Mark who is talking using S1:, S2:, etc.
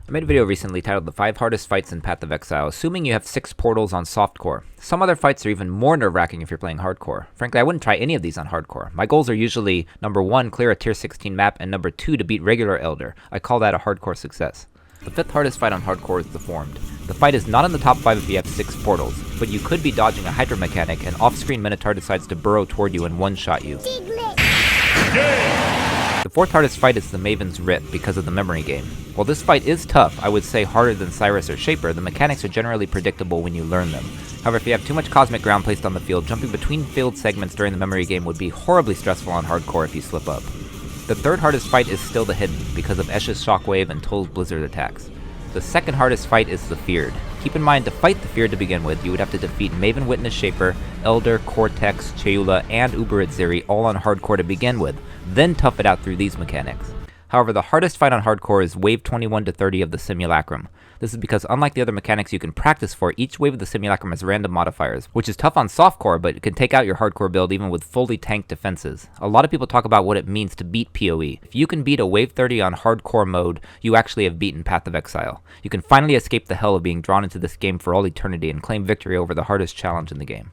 S1: I made a video recently titled The 5 Hardest Fights in Path of Exile, assuming you have 6 portals on softcore. Some other fights are even more nerve-wracking if you're playing hardcore. Frankly, I wouldn't try any of these on hardcore. My goals are usually, number 1, clear a tier 16 map, and number 2, to beat regular Elder. I call that a hardcore success. The 5th hardest fight on hardcore is Deformed. The fight is not in the top 5 if you have 6 portals, but you could be dodging a Hydra mechanic and off-screen Minotaur decides to burrow toward you and one-shot you. The 4th hardest fight is the Maven's Writ because of the memory game. While this fight is tough, I would say harder than Cyrus or Shaper, the mechanics are generally predictable when you learn them. However, if you have too much cosmic ground placed on the field, jumping between field segments during the memory game would be horribly stressful on hardcore if you slip up. The 3rd hardest fight is still the Hidden, because of Esh's Shockwave and Tull's Blizzard attacks. The 2nd hardest fight is the Feared. Keep in mind, to fight the Feared to begin with, you would have to defeat Maven Witness Shaper, Elder, Cortex, Cheula, and Uberit Zeri all on hardcore to begin with, then tough it out through these mechanics. However, the hardest fight on hardcore is Wave 21 to 30 of the Simulacrum. This is because unlike the other mechanics you can practice for, each wave of the Simulacrum has random modifiers, which is tough on softcore, but it can take out your hardcore build even with fully tanked defenses. A lot of people talk about what it means to beat POE. If you can beat a Wave 30 on hardcore mode, you actually have beaten Path of Exile. You can finally escape the hell of being drawn into this game for all eternity and claim victory over the hardest challenge in the game.